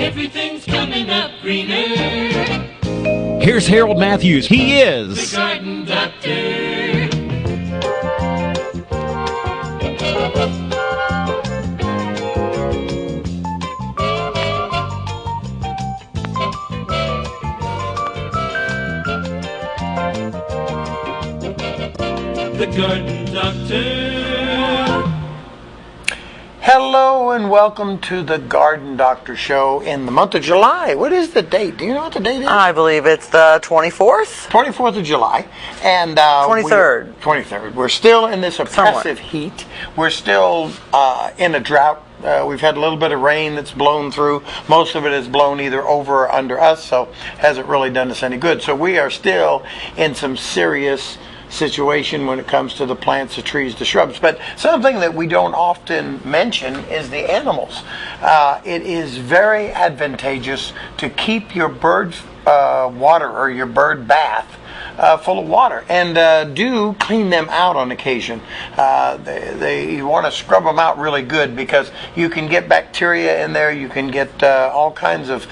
Everything's coming up greener. Here's Harold Matthews. He is The Garden Doctor. The Garden Doctor. Hello and welcome to the Garden Doctor Show in the month of July. What is the date? Do you know what the date is? I believe it's the 24th. 24th of July. And 23rd. 23rd. We're still in this oppressive heat. We're still in a drought. We've had a little bit of rain that's blown through. Most of it has blown either over or under us, so hasn't really done us any good. So we are still in some serious situation when it comes to the plants, the trees, the shrubs. But something that we don't often mention is the animals. It is very advantageous to keep your bird water or your bird bath full of water, and do clean them out on occasion. You want to scrub them out really good, because you can get bacteria in there. You can get all kinds of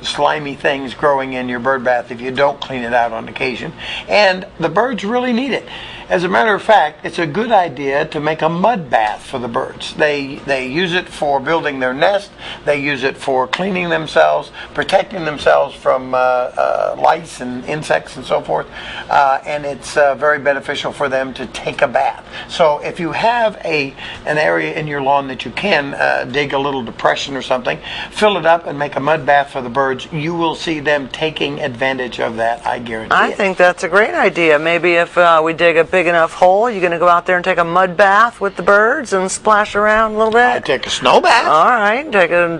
slimy things growing in your bird bath if you don't clean it out on occasion. And the birds really need it. As a matter of fact, it's a good idea to make a mud bath for the birds. They use it for building their nest. They use it for cleaning themselves, protecting themselves from lice and insects and so forth. And it's very beneficial for them to take a bath. So if you have an area in your lawn that you can dig a little depression or something, fill it up and make a mud bath for the birds. You will see them taking advantage of that, I guarantee I it. think that's a great idea. Maybe if we dig a big enough hole, you're going to go out there and take a mud bath with the birds and splash around a little bit? I'd take a snow bath. All right,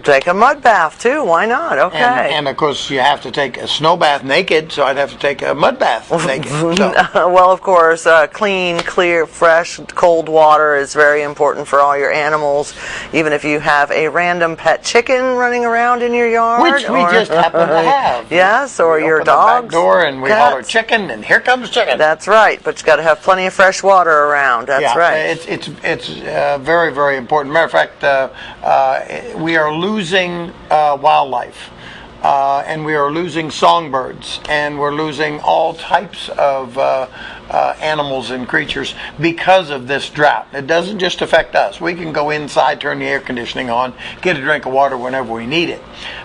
take a mud bath too. Why not? Okay. And of course, you have to take a snow bath naked, so I'd have to take a mud bath naked. So. Well, of course, clean, clear, fresh, cold water is very important for all your animals. Even if you have a random pet chicken running around in your yard, Which we just happen to have. Yes, or we your open the dogs. back door and we holler chicken, and here comes chicken. That's right, but you got to have plenty of fresh water around. That's right. It's very, very important. Matter of fact, we are losing wildlife. And we are losing songbirds, and we're losing all types of animals and creatures because of this drought. It doesn't just affect us. We can go inside, turn the air conditioning on, get a drink of water whenever we need it,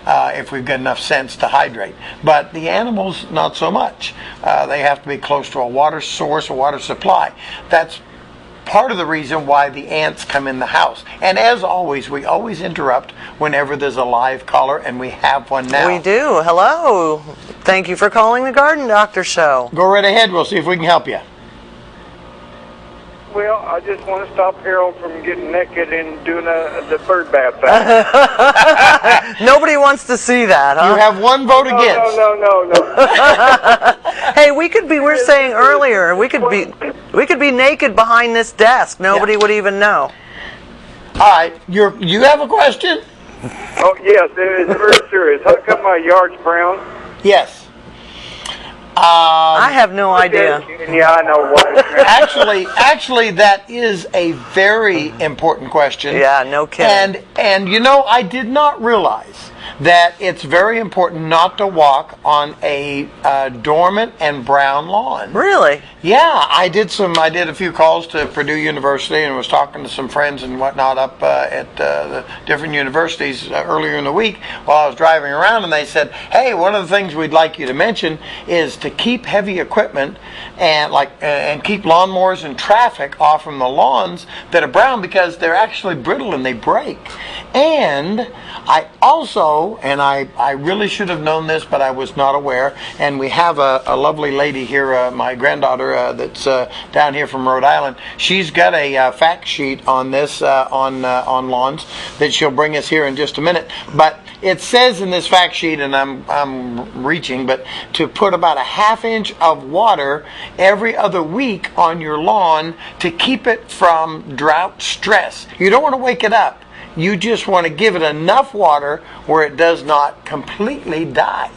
if we've got enough sense to hydrate. But the animals, not so much. They have to be close to a water source, a water supply. That's part of the reason why the ants come in the house. And as always, we always interrupt whenever there's a live caller, and we have one now. We do. Hello. Thank you for calling the Garden Doctor Show. Go right ahead. We'll see if we can help you. Well, I just want to stop Harold from getting naked and doing the bird bath thing. Nobody wants to see that, huh? You have one vote against. No. Hey, we're saying earlier, we could be naked behind this desk. Nobody would even know. All right, you have a question? Oh, yes, it's very serious. How come my yard's brown? Yes. I have no idea. Yeah, I know why. Actually, that is a very important question. Yeah, no kidding. And I did not realize that it's very important not to walk on a dormant and brown lawn. Really? Yeah, I did a few calls to Purdue University and was talking to some friends and whatnot up at the different universities earlier in the week while I was driving around, and they said, hey, one of the things we'd like you to mention is to keep heavy equipment and keep lawnmowers and traffic off from the lawns that are brown, because they're actually brittle and they break. And I also, and I really should have known this, but I was not aware, and we have a lovely lady here, my granddaughter that's down here from Rhode Island. She's got a fact sheet on this on lawns that she'll bring us here in just a minute. But it says in this fact sheet, and I'm reaching, but to put about a half inch of water every other week on your lawn to keep it from drought stress. You don't want to wake it up. You just want to give it enough water where it does not completely die.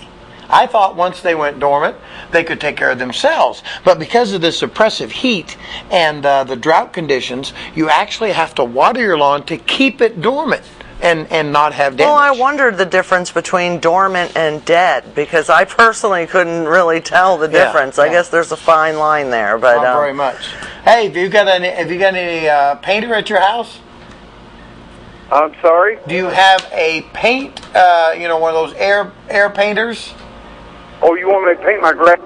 I thought once they went dormant, they could take care of themselves. But because of this oppressive heat and the drought conditions, you actually have to water your lawn to keep it dormant. and not have damage. Well, I wondered the difference between dormant and dead, because I personally couldn't really tell the difference. I guess there's a fine line there, but not very much. Hey, have you got any painter at your house? I'm sorry? Do you have a paint? One of those air painters? Oh, you want me to paint my grass?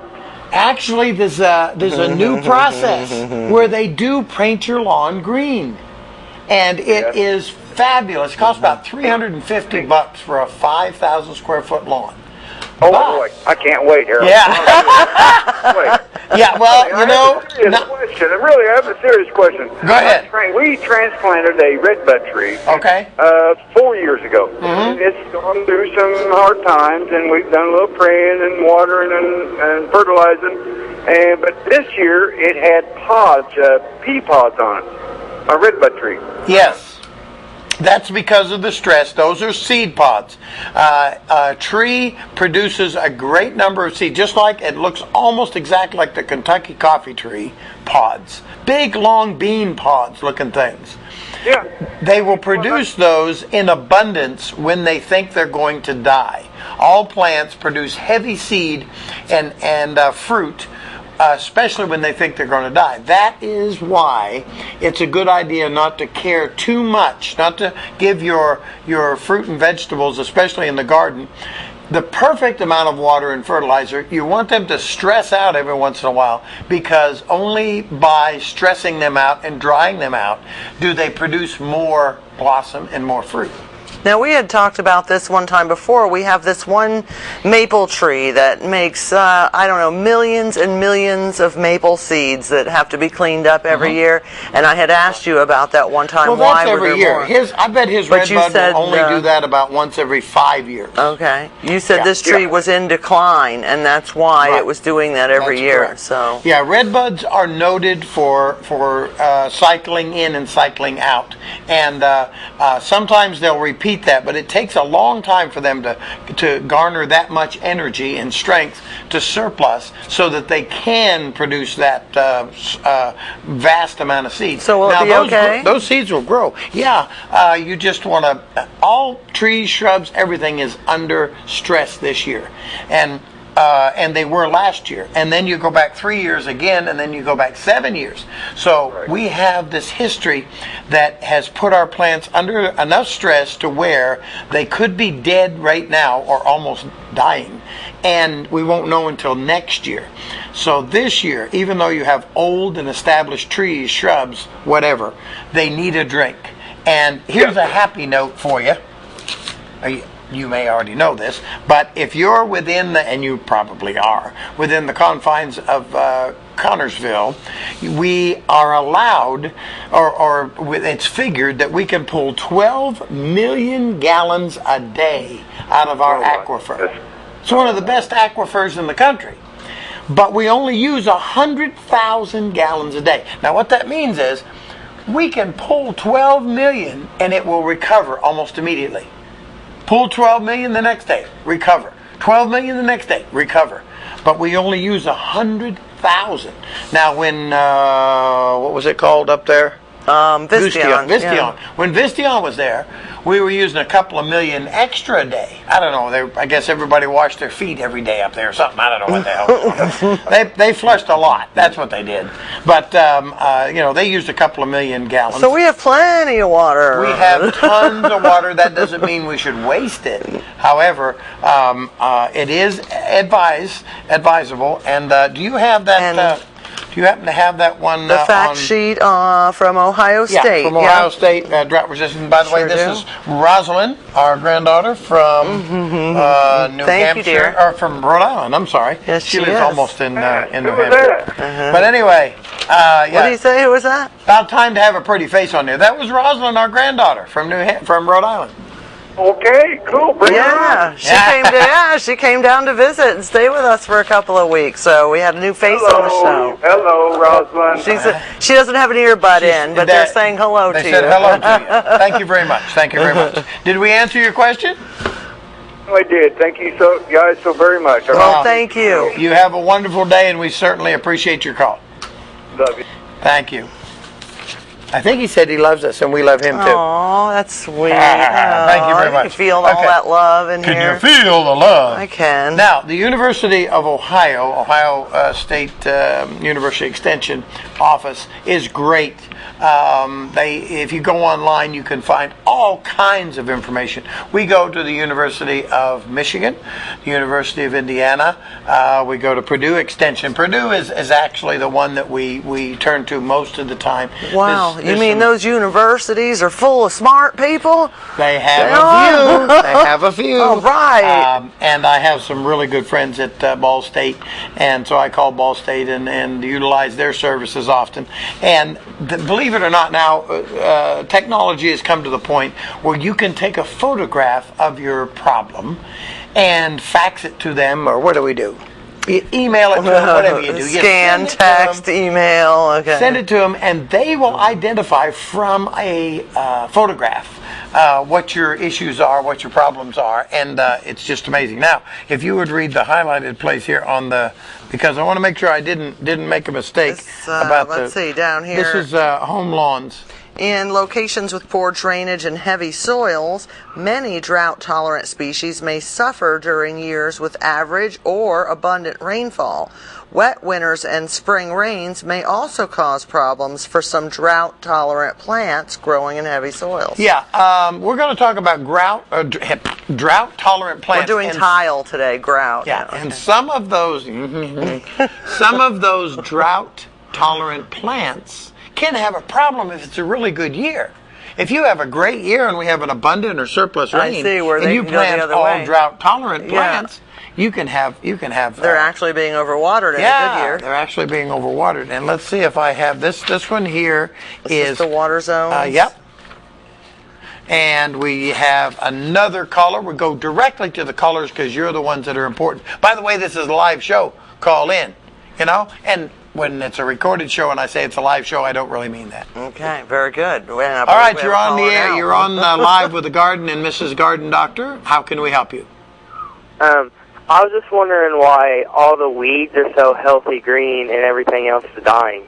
Actually, there's a new process where they do paint your lawn green, and it is fabulous. It costs about $350 for a 5,000 square foot lawn. Oh boy, I can't wait, Harold. Yeah. Wait. Yeah. Well, I have a serious question. Go ahead. We transplanted a redbud tree. Okay. 4 years ago. Mm-hmm. It's gone through some hard times, and we've done a little praying and watering and fertilizing. But this year it had pods, pea pods on it. A redbud tree. Yes. That's because of the stress. Those are seed pods. A tree produces a great number of seeds, just like it looks almost exactly like the Kentucky coffee tree pods. Big, long bean pods looking things. Yeah. They will produce those in abundance when they think they're going to die. All plants produce heavy seed and fruit, especially when they think they're going to die. That is why it's a good idea not to care too much, not to give your fruit and vegetables, especially in the garden, the perfect amount of water and fertilizer. You want them to stress out every once in a while, because only by stressing them out and drying them out do they produce more blossom and more fruit. Now, we had talked about this one time before. We have this one maple tree that makes, millions and millions of maple seeds that have to be cleaned up every year. And I had asked you about that one time. Well, why that's every were there year. more? I bet his But you redbud said, will only do that about once every 5 years. Okay. You said this tree was in decline, and that's why it was doing that every year. Correct. So yeah, redbuds are noted for cycling in and cycling out, and sometimes they'll repeat that, but it takes a long time for them to garner that much energy and strength to surplus so that they can produce that vast amount of seeds. So will it be okay? Those seeds will grow. Yeah, you just want to, all trees, shrubs, everything is under stress this year. And they were last year. And then you go back 3 years again, and then you go back 7 years. So we have this history that has put our plants under enough stress to where they could be dead right now or almost dying. And we won't know until next year. So this year, even though you have old and established trees, shrubs, whatever, they need a drink. And here's a happy note for you. You may already know this, but if you're within and you probably are, within the confines of Connorsville, we are allowed, or it's figured that we can pull 12 million gallons a day out of our aquifer. It's one of the best aquifers in the country. But we only use 100,000 gallons a day. Now what that means is, we can pull 12 million and it will recover almost immediately. Pull 12 million the next day, recover. 12 million the next day, recover. But we only use 100,000. Now when, what was it called up there? Vistion. Yeah. When Vistion was there, we were using a couple of million extra a day. I don't know. I guess everybody washed their feet every day up there or something. I don't know what the hell was going on. They flushed a lot. That's what they did. But, they used a couple of million gallons. So we have plenty of water. We have tons of water. That doesn't mean we should waste it. However, it is advisable. And do you have that... Do you happen to have that one? The fact sheet from Ohio State. Yeah, from Ohio State, drought resistant. By the way, this is Rosalind, our granddaughter from New Hampshire, dear. Or from Rhode Island. I'm sorry. Yes, she lives is. almost in New Hampshire. But anyway, What do you say? Who was that? About time to have a pretty face on there. That was Rosalind, our granddaughter from from Rhode Island. Okay, cool. Bring her on. She came down to visit and stay with us for a couple of weeks. So we had a new face on the show. Hello, Rosalind. She doesn't have an earbud in, but they're saying hello to you. They said hello to you. Thank you very much. Thank you very much. Did we answer your question? I did. Thank you guys so very much. Well, thank you. You have a wonderful day, and we certainly appreciate your call. Love you. Thank you. I think he said he loves us, and we love him too. Oh, that's sweet. Thank you very I much. can feel all Okay. that love in Can here. you feel the love? I can. Now, the University of Ohio State University Extension Office is great. If you go online, you can find all kinds of information. We go to the University of Michigan, the University of Indiana. We go to Purdue Extension. Purdue is actually the one that we turn to most of the time. Wow, There's you mean some- those universities are full of smart people? They have They a are? few. They have a few. All right. And I have some really good friends at Ball State, and so I call Ball State and utilize their services often. And believe it or not, now technology has come to the point where you can take a photograph of your problem and fax it to them, or what do we do? Email it to them, whatever you do. You Scan, send it to text, them. email. Okay. Send it to them, and they will identify from a photograph what your issues are, what your problems are, and it's just amazing. Now, if you would read the highlighted place here on the, because I want to make sure I didn't make a mistake This, about let's see, down here. This is home lawns. In locations with poor drainage and heavy soils, many drought-tolerant species may suffer during years with average or abundant rainfall. Wet winters and spring rains may also cause problems for some drought-tolerant plants growing in heavy soils. Yeah, we're going to talk about drought-tolerant plants. We're doing and tile today, grout. Yeah, okay. and some of those drought-tolerant plants can have a problem if it's a really good year. If you have a great year and we have an abundant or surplus I rain, see where and they you can go the plant other all way. drought-tolerant plants, you can have. They're actually being overwatered in a good year. they're actually being overwatered. And let's see if I have this. This one here This is the water zone. Yep. And we have another color. We go directly to the colors because you're the ones that are important. By the way, this is a live show. Call in, and when it's a recorded show and I say it's a live show, I don't really mean that. Okay, very good. All All right, you're on the air. You're on live with the Garden and Mrs. Garden Doctor. How can we help you? I was just wondering why all the weeds are so healthy green and everything else is dying.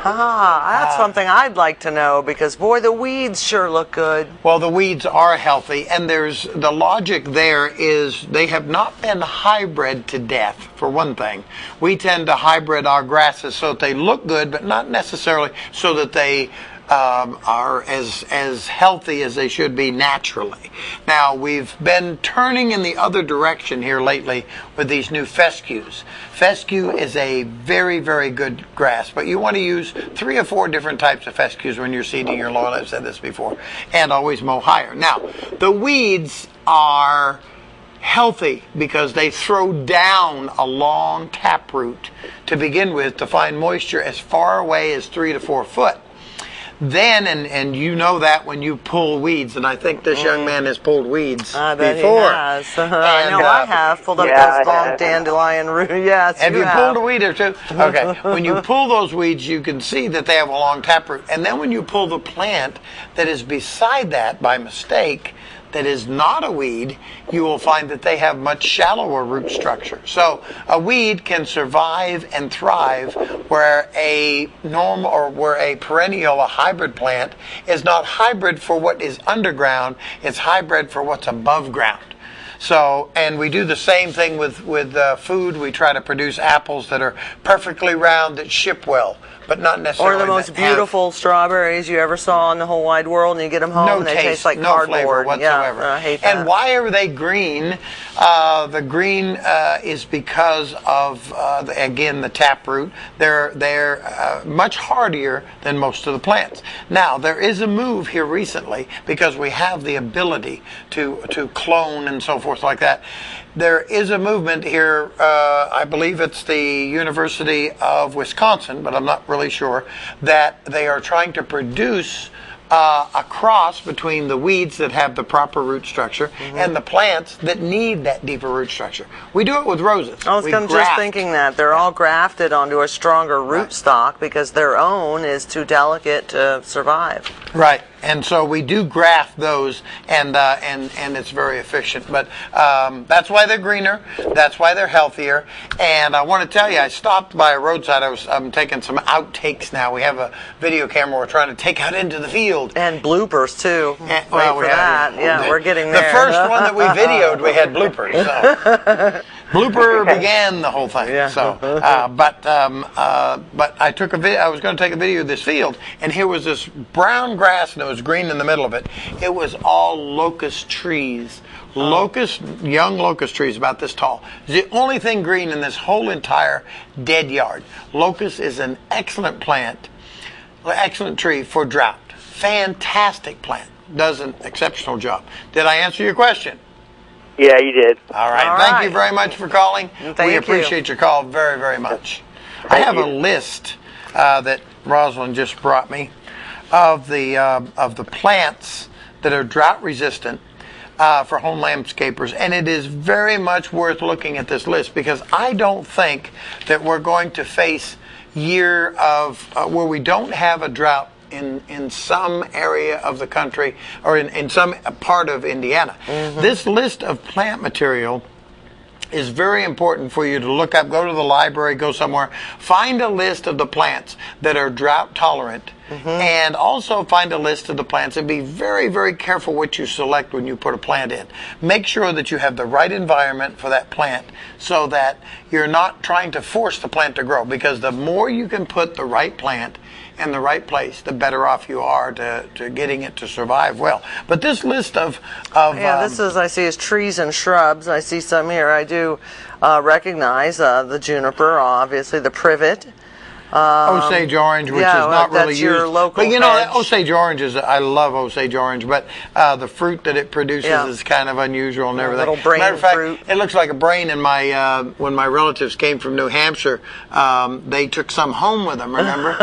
That's something I'd like to know because, boy, the weeds sure look good. Well, the weeds are healthy, and the logic there is they have not been hybrid to death, for one thing. We tend to hybrid our grasses so that they look good, but not necessarily so that they are as healthy as they should be naturally. Now, we've been turning in the other direction here lately with these new fescues. Fescue is a very, very good grass, but you want to use 3 or 4 different types of fescues when you're seeding your lawn. I've said this before, and always mow higher. Now, the weeds are healthy because they throw down a long taproot to begin with to find moisture as far away as 3 to 4 foot. Then, and you know that when you pull weeds, and I think this young man has pulled weeds I bet before. he has. I know I have pulled up Yeah, those I long have. dandelion roots. Yes, Have you you pulled a weed or two? Okay. When you pull those weeds, you can see that they have a long taproot. And then when you pull the plant that is beside that by mistake, that is not a weed, you will find that they have much shallower root structure. So a weed can survive and thrive where a normal or where a perennial, a hybrid plant, is not hybrid for what is underground, it's hybrid for what's above ground. So, and we do the same thing with food. We try to produce apples that are perfectly round that ship well, but not necessarily. Or the most that have beautiful strawberries you ever saw in the whole wide world, and you get them home no and they taste, taste like no cardboard. flavor whatsoever. Yeah, I hate that. And why are they green? The green is because of again the taproot. They're much hardier than most of the plants. Now there is a move here recently because we have the ability to clone and so forth like that. There is a movement here. I believe it's the University of Wisconsin, but I'm not really sure, that they are trying to produce a cross between the weeds that have the proper root structure and the plants that need that deeper root structure. We do it with roses. I was We just graft. thinking that they're all grafted onto a stronger root stock because their own is too delicate to survive. Right. And so we do graft those, and it's very efficient. But that's why they're greener. That's why they're healthier. And I want to tell you, I stopped by a roadside. I'm taking some outtakes now. We have a video camera we're trying to take out into the field. And bloopers too. And, Wait for that. Yeah, we're getting there. The first one that we videoed, we had bloopers. So. Blooper began the whole thing. Yeah. So, but I took I was going to take a video of this field, and here was this brown grass, and it was green in the middle of it. It was all locust trees. Young locust trees about this tall. It's the only thing green in this whole entire dead yard. Locust is an excellent plant, excellent tree for drought. Fantastic plant. Does an exceptional job. Did I answer your question? Yeah, you did. All right. Thank you very much for calling. We appreciate your call very, very much. I have a list that Rosalind just brought me of the plants that are drought resistant for home landscapers, and it is very much worth looking at this list because I don't think that we're going to face year of where we don't have a drought in some area of the country or in some part of Indiana. Mm-hmm. This list of plant material is very important for you to look up. Go to the library, go somewhere, find a list of the plants that are drought tolerant, and also find a list of the plants and be very, very careful what you select when you put a plant in. Make sure that you have the right environment for that plant so that you're not trying to force the plant to grow, because the more you can put the right plant in the right place, the better off you are to getting it to survive well. But this list of this is, I see, is trees and shrubs. I see some here. I do recognize the juniper, obviously the privet. Osage orange, which is not really used. Your local but you know, hedge. Osage orange I love Osage orange, but the fruit that it produces is kind of unusual and everything. Little brain Matter of fact, fruit. it looks like a brain. In my when my relatives came from New Hampshire, they took some home with them. Remember,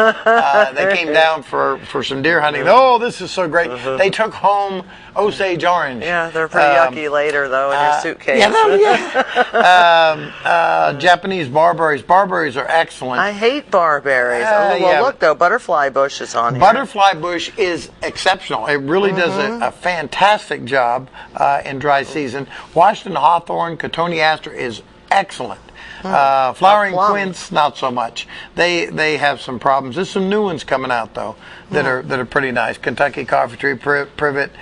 they came down for some deer hunting. Oh, this is so great! They took home Osage orange. Yeah, they're pretty yucky later though in your suitcase. Japanese barberries. Barberries are excellent. I hate barberries. Well, look though, butterfly bush is on here. Butterfly bush is exceptional. It really does a fantastic job in dry season. Washington hawthorn, cotoneaster is excellent. Flowering quince, not so much. They have some problems. There's some new ones coming out though that are pretty nice. Kentucky coffee tree, privet,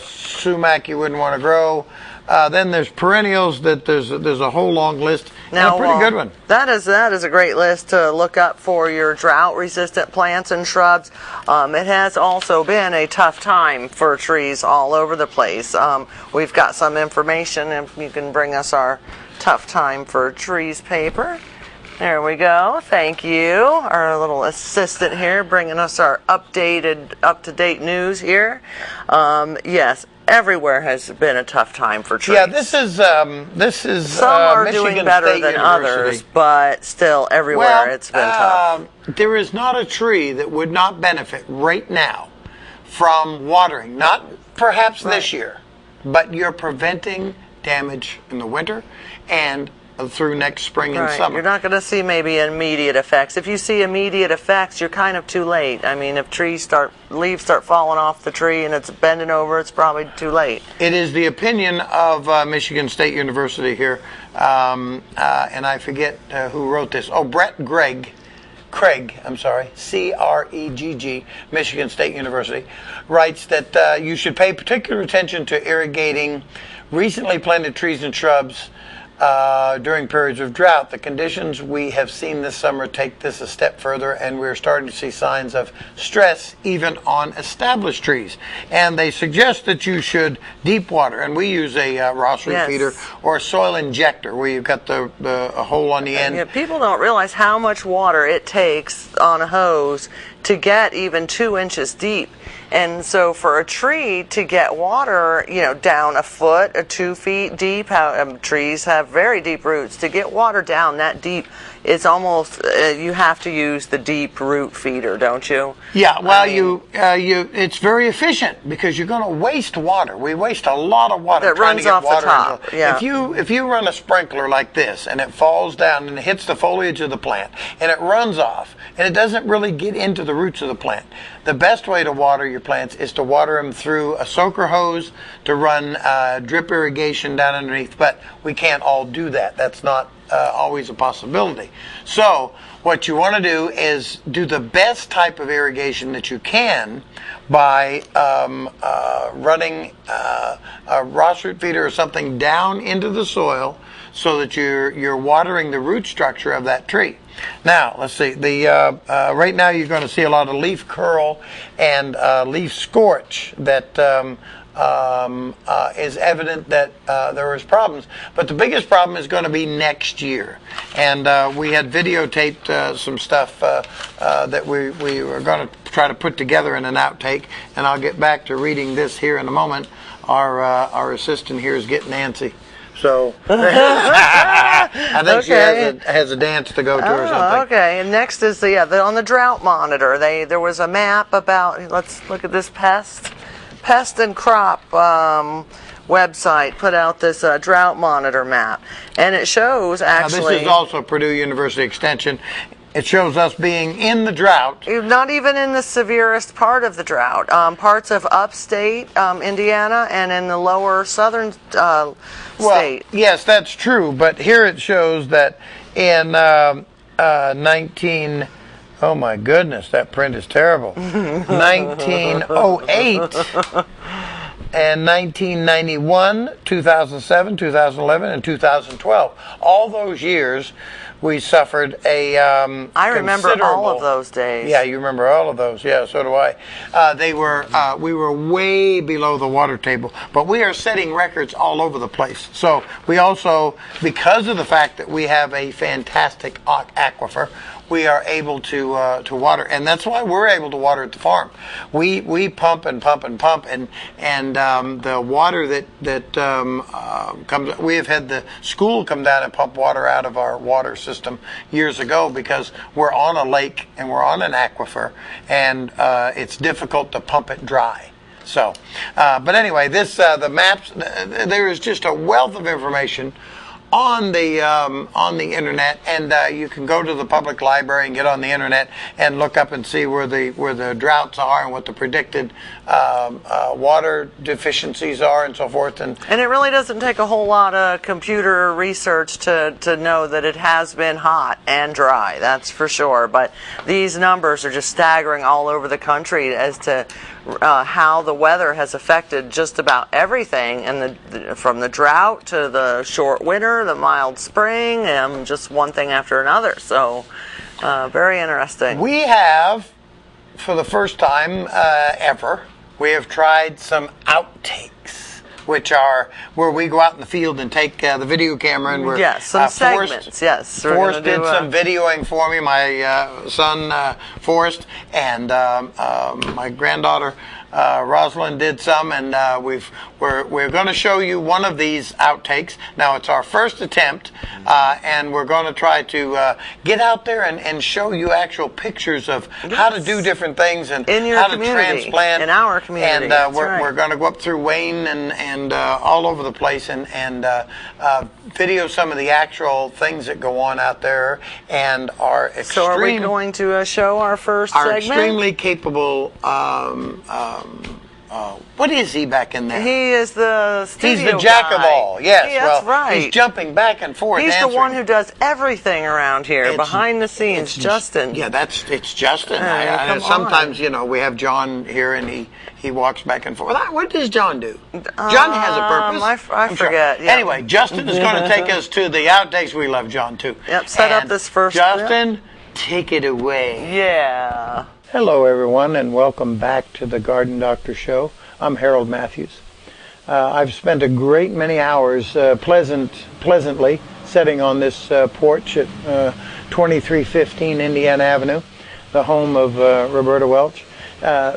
sumac you wouldn't want to grow. Then there's perennials that there's a whole long list. Now, and a pretty good one. That is a great list to look up for your drought-resistant plants and shrubs. It has also been a tough time for trees all over the place. We've got some information, and you can bring us our tough time for trees paper. There we go. Thank you. Our little assistant here bringing us our up-to-date news here. Yes. Everywhere has been a tough time for trees. Yeah, this is some are Michigan doing better State than University. others, but still everywhere it's been tough. There is not a tree that would not benefit right now from watering. Not perhaps this year, but you're preventing damage in the winter and through next spring and summer. You're not going to see maybe immediate effects. If you see immediate effects, you're kind of too late. I mean, if leaves start falling off the tree and it's bending over, it's probably too late. It is the opinion of Michigan State University here, and I forget who wrote this. Oh, Craig, C-R-E-G-G, Michigan State University, writes that you should pay particular attention to irrigating recently planted trees and shrubs during periods of drought. The conditions we have seen this summer take this a step further, and we're starting to see signs of stress even on established trees. And they suggest that you should deep water, and we use a Ross root feeder or a soil injector where you've got a hole on the end. Yeah, people don't realize how much water it takes on a hose to get even 2 inches deep. And so for a tree to get water, down a foot or 2 feet deep, trees have very deep roots. To get water down that deep, it's almost, you have to use the deep root feeder, don't you? Yeah, well, it's very efficient because you're going to waste water. We waste a lot of water trying to get water. Top. Yeah. If you run a sprinkler like this and it falls down and it hits the foliage of the plant and it runs off and it doesn't really get into the roots of the plant, the best way to water your plants is to water them through a soaker hose, to run drip irrigation down underneath, but we can't all do that. That's not always a possibility. So what you want to do is do the best type of irrigation that you can by running a Ross root feeder or something down into the soil so that you're watering the root structure of that tree. Now, let's see. Right now you're going to see a lot of leaf curl and leaf scorch that is evident that there was problems. But the biggest problem is going to be next year. And we had videotaped some stuff that we were going to try to put together in an outtake. And I'll get back to reading this here in a moment. Our assistant here is getting antsy. So I think she has a dance to go to or something. Okay, and next is on the drought monitor. There was a map about, let's look at this pest and crop website put out this drought monitor map, and it shows actually. Now this is also Purdue University Extension. It shows us being in the drought. Not even in the severest part of the drought. Parts of upstate Indiana and in the lower southern state. Well, yes, that's true. But here it shows that in 19... Oh my goodness, that print is terrible. 1908 and 1991, 2007, 2011, and 2012. All those years we suffered a I remember all of those days. Yeah, you remember all of those. Yeah, so do I. We were way below the water table, but we are setting records all over the place. So we also, because of the fact that we have a fantastic aquifer, we are able to water, and that's why we're able to water at the farm. We pump and pump and pump, and the water that comes. We have had the school come down and pump water out of our water system years ago because we're on a lake and we're on an aquifer, and it's difficult to pump it dry. So, but anyway, the maps. There is just a wealth of information on the internet, and you can go to the public library and get on the internet and look up and see where the droughts are and what the predicted water deficiencies are and so forth. And it really doesn't take a whole lot of computer research to know that it has been hot and dry, that's for sure. But these numbers are just staggering all over the country as to how the weather has affected just about everything, and from the drought to the short winter, the mild spring, and just one thing after another. So, very interesting. We have, for the first time ever, we have tried some outtakes, which are where we go out in the field and take the video camera, and we're some segments. Forrest did some videoing for me. My son Forrest and my granddaughter Rosalind did some, and we're going to show you one of these outtakes. Now it's our first attempt, and we're going to try to get out there and show you actual pictures of how to do different things and how to transplant in our community. And we're going to go up through Wayne and all over the place and video some of the actual things that go on out there, and are extreme. So are we going to show our first segment? Extremely capable. What is he back in there? He is the studio He's the jack guy. of all. Yes, that's right. He's jumping back and forth. He's the one who does everything around here, behind the scenes. Justin. Yeah, it's Justin. Sometimes, we have John here, and he walks back and forth. What does John do? John has a purpose. I forget. Yeah. Anyway, Justin is going to take us to the outtakes. We love John too. Yep. Set up this first. Justin, take it away. Yeah. Hello, everyone, and welcome back to the Garden Doctor Show. I'm Harold Matthews. I've spent a great many hours pleasantly sitting on this porch at 2315 Indiana Avenue, the home of Roberta Welch. A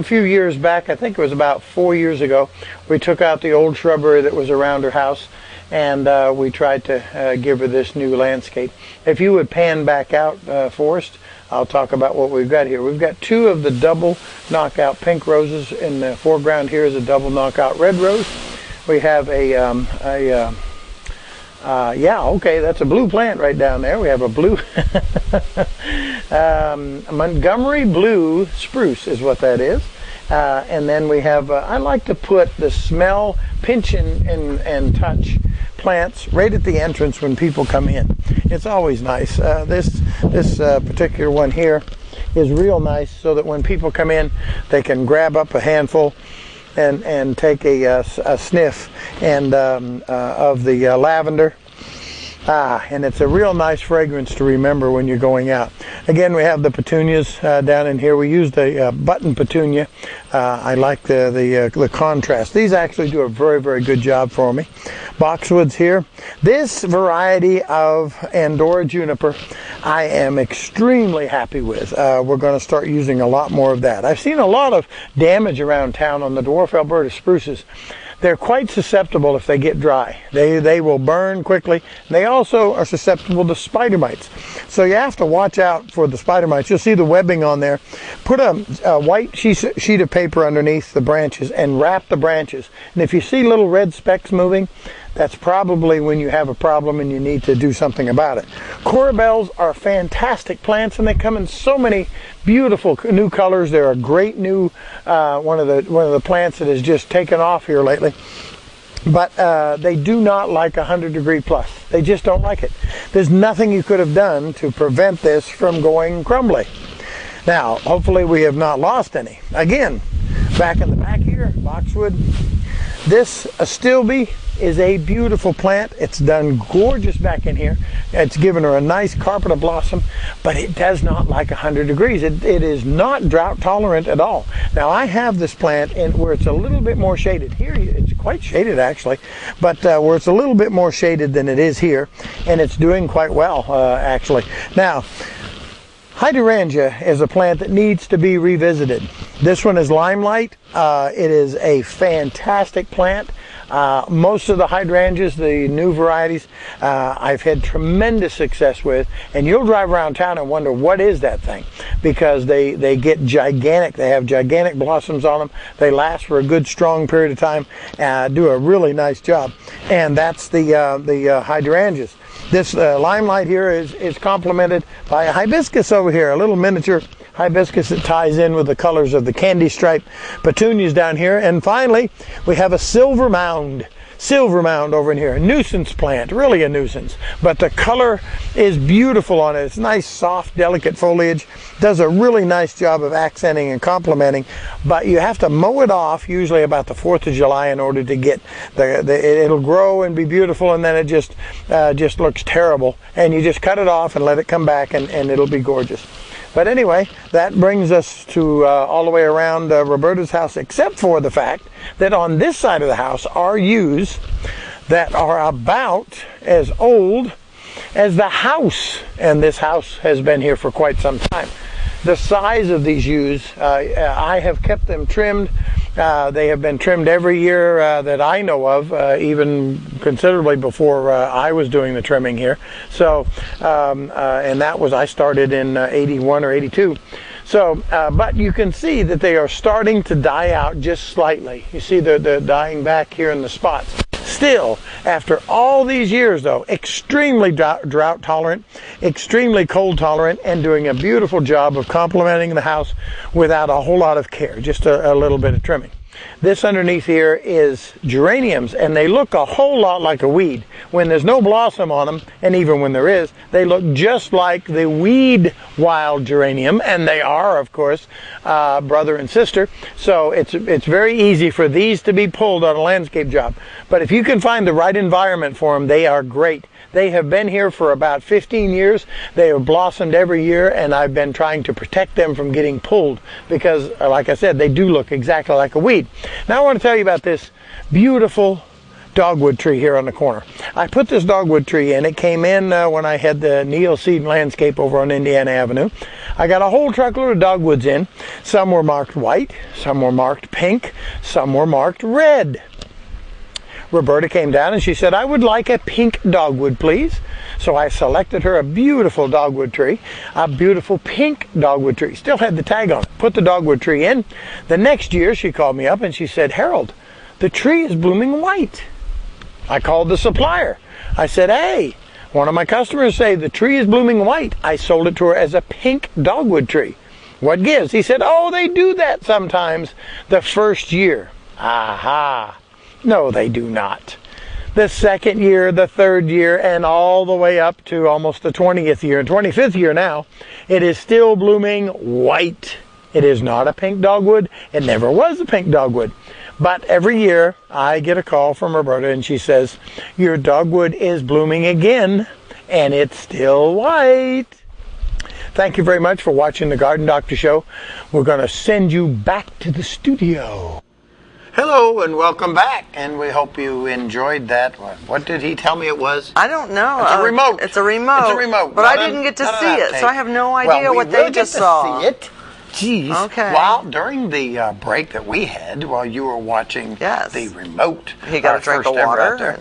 few years back, I think it was about 4 years ago, we took out the old shrubbery that was around her house, and we tried to give her this new landscape. If you would pan back out, Forrest, I'll talk about what we've got here. We've got two of the double knockout pink roses. In the foreground here is a double knockout red rose. We have that's a blue plant right down there. We have a blue Montgomery Blue Spruce is what that is. And then we have, I like to put the smell, pinch and touch plants right at the entrance when people come in. It's always nice. This particular one here is real nice so that when people come in, they can grab up a handful and take a sniff and of the lavender. And it's a real nice fragrance to remember when you're going out. Again, we have the petunias down in here. We use the button petunia. I like the contrast. These actually do a very, very good job for me. Boxwoods here. This variety of Andorra juniper I am extremely happy with. We're going to start using a lot more of that. I've seen a lot of damage around town on the dwarf Alberta spruces. They're quite susceptible if they get dry. They will burn quickly. They also are susceptible to spider mites. So you have to watch out for the spider mites. You'll see the webbing on there. Put a white sheet of paper underneath the branches and wrap the branches. And if you see little red specks moving, that's probably when you have a problem and you need to do something about it. Corabelles are fantastic plants, and they come in so many beautiful new colors. They're a great new one of the plants that has just taken off here lately. But they do not like 100 degree plus. They just don't like it. There's nothing you could have done to prevent this from going crumbly. Now, hopefully we have not lost any. Again, back in the back here, boxwood. This Astilbe is a beautiful plant. It's done gorgeous back in here. It's given her a nice carpet of blossom, but it does not like 100 degrees. It is not drought tolerant at all. Now, I have this plant in where it's a little bit more shaded. Here, it's quite shaded actually, but where it's a little bit more shaded than it is here, and it's doing quite well actually. Now, hydrangea is a plant that needs to be revisited. This one is Limelight. It is a fantastic plant. Most of the hydrangeas, the new varieties, I've had tremendous success with, and you'll drive around town and wonder what is that thing, because they get gigantic. They have gigantic blossoms on them. They last for a good strong period of time, do a really nice job, and that's the hydrangeas. This Limelight here is complemented by a hibiscus over here, a little miniature hibiscus that ties in with the colors of the candy stripe petunias down here. And finally, we have a silver mound over in here, a nuisance plant, really a nuisance, but the color is beautiful on it. It's nice, soft, delicate foliage, does a really nice job of accenting and complementing, but you have to mow it off usually about the 4th of July in order to get it'll grow and be beautiful, and then it just looks terrible, and you just cut it off and let it come back, and it'll be gorgeous. But anyway, that brings us to all the way around Roberta's house, except for the fact that on this side of the house are yews that are about as old as the house. And this house has been here for quite some time. The size of these yews, I have kept them trimmed. They have been trimmed every year that I know of, even considerably before I was doing the trimming here. So, and that was, I started in 81 or 82. So, but you can see that they are starting to die out just slightly. You see they're dying back here in the spots. Still, after all these years though, extremely drought tolerant, extremely cold tolerant, and doing a beautiful job of complementing the house without a whole lot of care, just a little bit of trimming. This underneath here is geraniums, and they look a whole lot like a weed. When there's no blossom on them, and even when there is, they look just like the weed wild geranium, and they are, of course, brother and sister. So it's very easy for these to be pulled on a landscape job. But if you can find the right environment for them, they are great. They have been here for about 15 years. They have blossomed every year, and I've been trying to protect them from getting pulled because, like I said, they do look exactly like a weed. Now I want to tell you about this beautiful dogwood tree here on the corner. I put this dogwood tree in. It came in when I had the Neil Seed Landscape over on Indiana Avenue. I got a whole truckload of dogwoods in. Some were marked white, some were marked pink, some were marked red. Roberta came down and she said, "I would like a pink dogwood, please." So I selected her a beautiful dogwood tree, a beautiful pink dogwood tree. Still had the tag on it. Put the dogwood tree in. The next year she called me up and she said, "Harold, the tree is blooming white." I called the supplier. I said, "Hey, One of my customers say the tree is blooming white. I sold it to her as a pink dogwood tree. What gives? He said, oh, they do that sometimes the first year. Aha. No, they do not. The second year, the third year, and all the way up to almost the 20th year, 25th year now, it is still blooming white. It is not a pink dogwood. It never was a pink dogwood. But every year, I get a call from Roberta, and she says, your dogwood is blooming again, and it's still white. Thank you very much for watching the Garden Doctor Show. We're going to send you back to the studio. Hello and welcome back, and we hope you enjoyed that. What did he tell me it was? I don't know. It's a remote. It's a remote. It's a remote. But I didn't get to see it, so I have no idea what they just saw. See it. Jeez. Okay. Well, during the break that we had while you were watching the remote, he got a drink of water.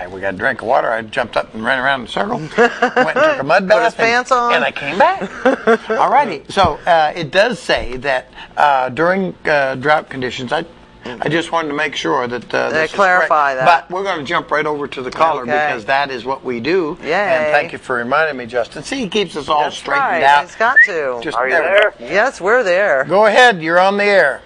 We got a drink of water. I jumped up and ran around in a circle, went and took a mud bath, put his pants on, and I came back. Alrighty. So it does say that during drought conditions, I just wanted to make sure that this clarify is that. But we're going to jump right over to the caller because that is what we do. Yay. And thank you for reminding me, Justin. See, he keeps us all straightened right. out. He's got to. Are you there? Yes, we're there. Go ahead. You're on the air.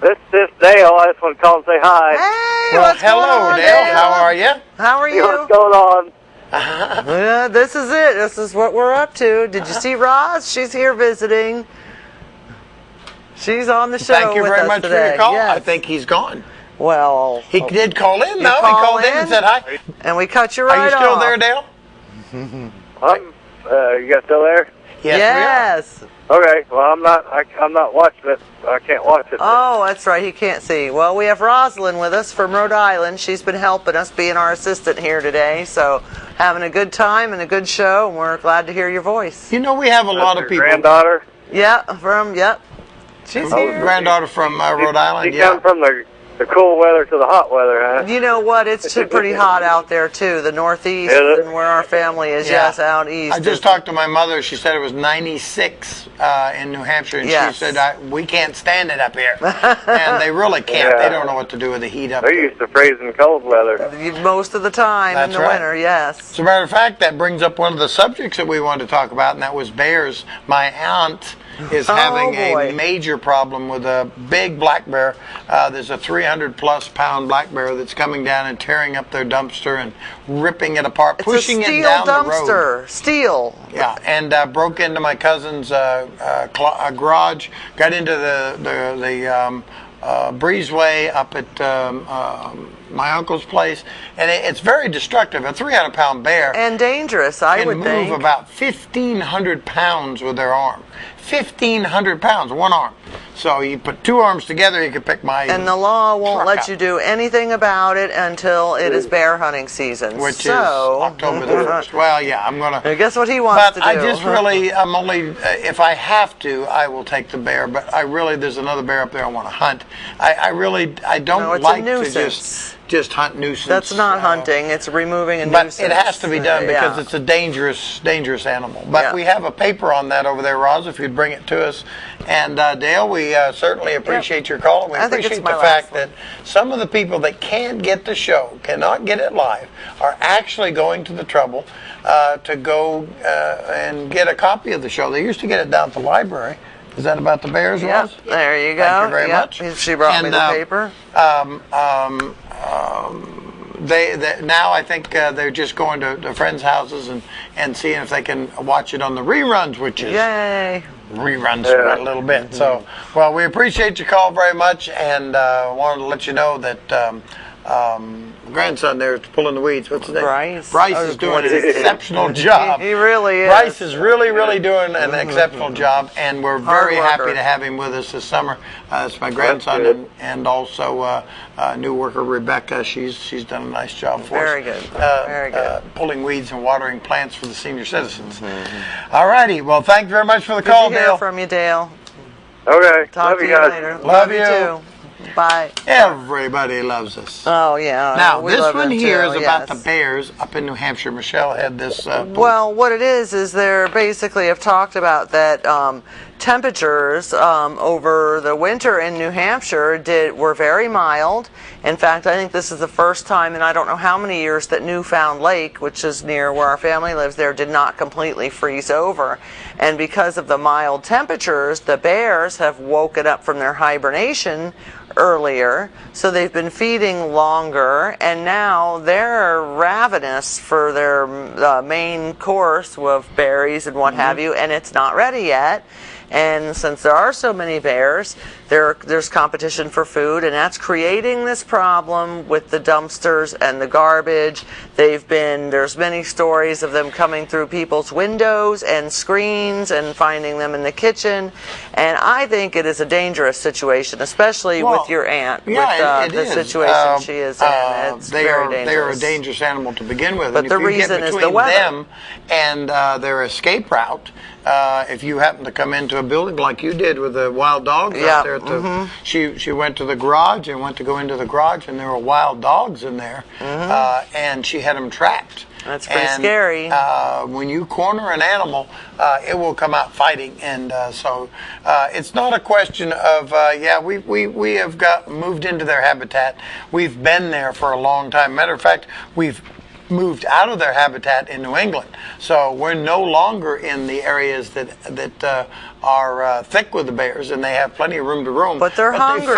This is Dale. I just want to call and say hi. Hey, Well, what's going hello, on, Dale. How are you? How are you? What's going on? This is it. This is what we're up to. Did you see Roz? She's here visiting. She's on the show. Thank you with very us much today. for your call. Yes. I think he's gone. Well, he did call in, though. He call called in and said hi. And we cut you right off. Are you still off. there, Dale? You guys still there? Yes. Okay. Well, I'm not watching it. I can't watch it. Oh, that's right. He can't see. Well, we have Rosalind with us from Rhode Island. She's been helping us, being our assistant here today. So, having a good time and a good show, and we're glad to hear your voice. You know, we have a lot of people. Granddaughter? Yep. She's here. Granddaughter from Rhode Island. She come from the cool weather to the hot weather, huh? You know what? It's pretty hot out there, too. The Northeast and where our family is, yes, out east. I just talked to my mother. She said it was 96 in New Hampshire, and she said, we can't stand it up here. And they really can't. They don't know what to do with the heat up They're there. used to freezing cold weather. Most of the time in the winter, yes. As a matter of fact, that brings up one of the subjects that we wanted to talk about, and that was bears. My aunt is having a major problem with a big black bear. There's a 300-plus pound black bear that's coming down and tearing up their dumpster and ripping it apart, pushing it down the road. Steel. Yeah, and broke into my cousin's garage, got into the breezeway up at my uncle's place, and it's very destructive. A 300-pound bear and dangerous, I would think. Can move about 1,500 pounds with their arm. 1,500 pounds, one arm. So you put two arms together, you can pick my And the law won't let up. you do anything about it until it is bear hunting season. Which is October the 1st. Well, yeah, I'm going to... Guess what he wants to do. But I just really, I'm only, if I have to, I will take the bear. But I really, there's another bear up there I want to hunt. I don't like to just hunt nuisance. That's not hunting. It's removing a nuisance. But it has to be done because it's a dangerous animal. But we have a paper on that over there, Roz, if you'd bring it to us. And Dale, we certainly appreciate your call. We appreciate the fact that some of the people that can't get the show, cannot get it live, are actually going to the trouble to go and get a copy of the show. They used to get it down at the library. Is that about the bears, Roz? There you go. Thank you very much. She brought me the paper. They now I think they're just going to friends' houses and seeing if they can watch it on the reruns, which is reruns for a little bit. So, well, we appreciate your call very much, and wanted to let you know that grandson there is pulling the weeds. What's his name? Bryce is doing an exceptional job. He really is. Bryce is really doing an exceptional job, and we're very happy to have him with us this summer. It's my grandson and also new worker Rebecca. She's done a nice job for us. Very good. Pulling weeds and watering plants for the senior citizens. All righty. Well, thank you very much for the call, Dale. Good to hear from you, Dale. Okay. Talk to you later. Love you too. Bye. Everybody loves us. Oh, yeah. Now, this one here is about the bears up in New Hampshire. Michelle had this. Well, what it is they're basically have talked about that temperatures over the winter in New Hampshire were very mild. In fact, I think this is the first time in I don't know how many years that Newfound Lake, which is near where our family lives there, did not completely freeze over. And because of the mild temperatures, the bears have woken up from their hibernation earlier, so they've been feeding longer, and now they're ravenous for their main course of berries and what have you, and it's not ready yet. And since there are so many bears, there's competition for food, and that's creating this problem with the dumpsters and the garbage. There's many stories of them coming through people's windows and screens and finding them in the kitchen. And I think it is a dangerous situation, especially with your aunt, with the situation she is in. It's very dangerous. They are a dangerous animal to begin with. But and the if you reason get is the between weather. them and their escape route, if you happen to come into a building like you did with the wild dogs out there, she went to the garage and went to go into the garage, and there were wild dogs in there, and she had them trapped. That's pretty scary. When you corner an animal, it will come out fighting, and so it's not a question of we have moved into their habitat. We've been there for a long time. Matter of fact, we've moved out of their habitat in New England, so we're no longer in the areas that are thick with the bears, and they have plenty of room to roam. But they're hungry.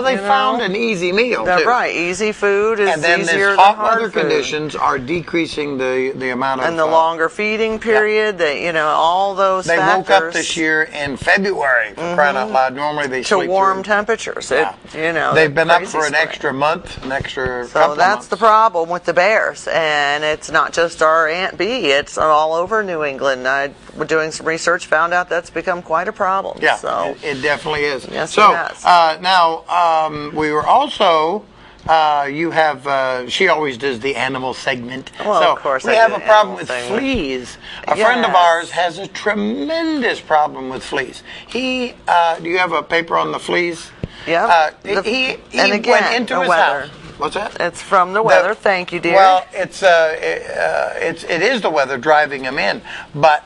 They found an easy meal. That's too. Right, easy food is and then easier this than hot hard weather food. conditions are decreasing the amount of and the longer feeding period. All those They factors. woke up this year in February, for crying out loud. Normally they to sleep warm through. temperatures. They've been up for an spring. extra month, an extra So couple that's months. the problem with the bears, and it's not just our Aunt Bee. It's all over New England. We're doing some research, found out that's become quite a problem. Yeah, so it definitely is. Yes, so it has. now we were also. You have. She always does the animal segment. Well, so of course we I have do a the problem animal with segment. fleas. A friend of Yes. ours has a tremendous problem with fleas. He. Do you have a paper on the fleas? Yeah. He and again, went into the his weather. house. What's that? It's from the weather. Thank you, dear. Well, it is the weather driving them in. But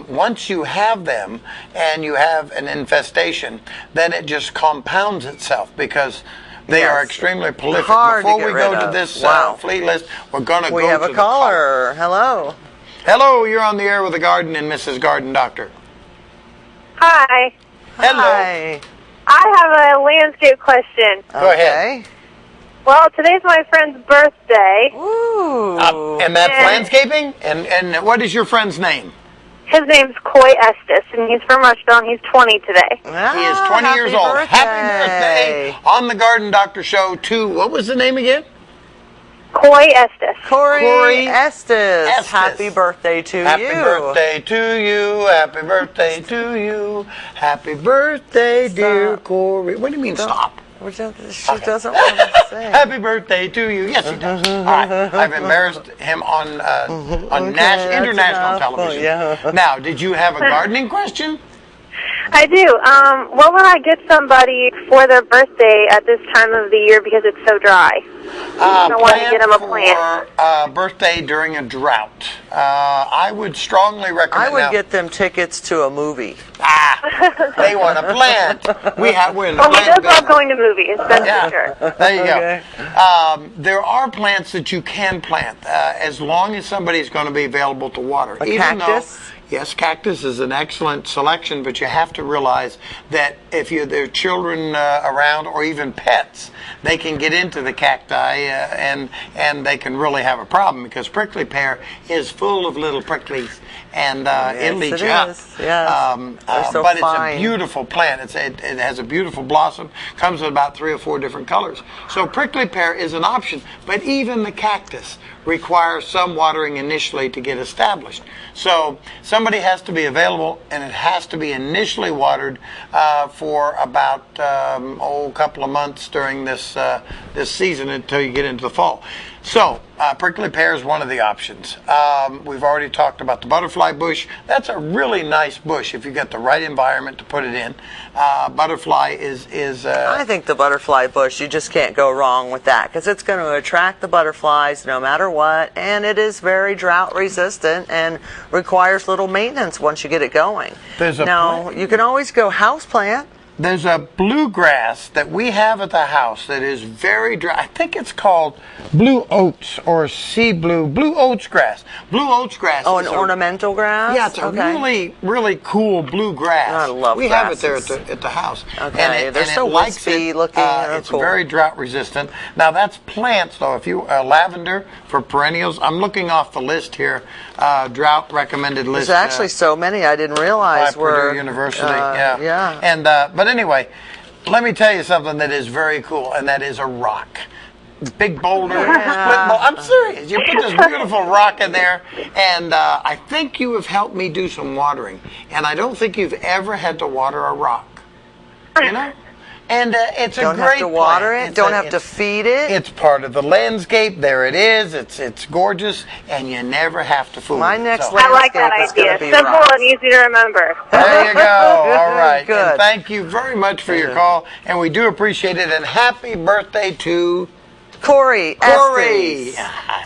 once you have them and you have an infestation, then it just compounds itself because they are extremely prolific. Hard to Before get we rid go to of. this Wow. flea list, we're going to go to we have a the caller. Hello. Hello, you're on the air with the Garden and Mrs. Garden Doctor. Hi. Hello. Hi. I have a landscape question. Go ahead. Well, today's my friend's birthday. Ooh. And that's And- landscaping? And what is your friend's name? His name's Coy Estes, and he's from Rushville, and he's 20 today. He is 20 years old. Happy birthday on the Garden Doctor Show to, what was the name again? Coy Estes. Corey Estes. Estes. Happy birthday to Happy you. birthday to you. Happy birthday to you. Happy birthday, dear Stop. Corey. What do you mean stop? She doesn't want to say. Happy birthday to you. Yes, he does. All right. I've embarrassed him on that's international enough. television. Yeah. Now, did you have a gardening question? I do. What would I get somebody for their birthday at this time of the year because it's so dry? I want to get them a plant. For birthday during a drought. I would strongly recommend. I would now, get them tickets to a movie. they want a plant. We're in the Well, he plant does business. love going to movies, that's for sure. There you Okay. go. There are plants that you can plant as long as somebody's going to be available to water. A cactus? Yes, cactus is an excellent selection, but you have to realize that if there are children around or even pets, they can get into the cacti and they can really have a problem because prickly pear is full of little pricklies and it'll eat it you up. is. Yes. They're so but fine. it's a beautiful plant. It has a beautiful blossom, comes in about 3 or 4 different colors. So prickly pear is an option, but even the cactus requires some watering initially to get established. So somebody has to be available, and it has to be initially watered for about a couple of months during this season until you get into the fall. So, prickly pear is one of the options. We've already talked about the butterfly bush. That's a really nice bush if you get the right environment to put it in. Butterfly is I think the butterfly bush, you just can't go wrong with that because it's going to attract the butterflies no matter what, and it is very drought resistant and requires little maintenance once you get it going. Now, you can always go houseplant. There's a bluegrass that we have at the house that is very dry. I think it's called blue oats or sea blue oats grass. Blue oats grass. Oh, an ornamental grass? Yeah, it's a really, really cool blue grass. I love We grasses. have it there at the house. Okay, they're so wispy looking. It's cool. very drought resistant. Now that's plants though. If you lavender for perennials, I'm looking off the list here. Drought recommended list. There's actually so many I didn't realize by were Purdue University. Yeah. Yeah. And but anyway, let me tell you something that is very cool, and that is a rock. Big boulder, split boulder. I'm serious. You put this beautiful rock in there, and I think you have helped me do some watering. And I don't think you've ever had to water a rock. You know? And it's a Don't great have to water plant. it. Don't have to feed it. It's part of the landscape. There it is. It's gorgeous, and you never have to fool My it. next So- I like that landscape is gonna idea. be Simple rocks. and easy to remember. There you go. All right. Good. And thank you very much for your call, and we do appreciate it. And happy birthday to Corey. Corey. Estes.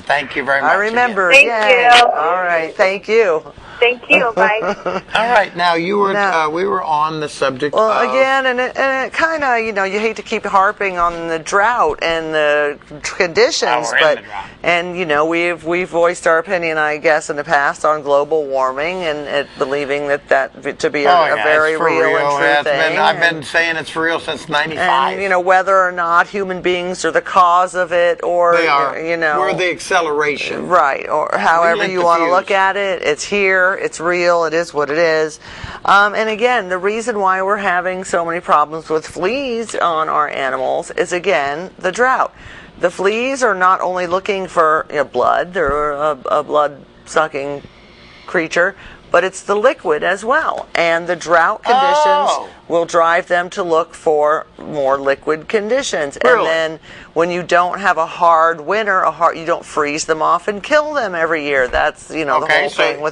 Thank you very much. I remember. Thank Yay. you. All right. Thank you. Thank you. Bye. Again. All right. Now you were Now- we were on the subject. Well, of, again, and it kind of, you hate to keep harping on the drought and the conditions, we're in but the drought. and we've voiced our opinion, I guess, in the past on global warming and believing that to be a very it's for real and true Yeah, it's thing. I've been saying it's for real since '95. And whether or not human beings are the cause of it, or they are. We're the acceleration. right, or however lit you the want to fuse. look at it, it's here, it's real, it is what it is. And again, the reason why we're having so many problems with fleas on our animals is, again, the drought. The fleas are not only looking for blood, they're a blood-sucking creature, but it's the liquid as well. And the drought conditions will drive them to look for more liquid conditions. Really? And then when you don't have a hard winter, you don't freeze them off and kill them every year. That's, the whole thing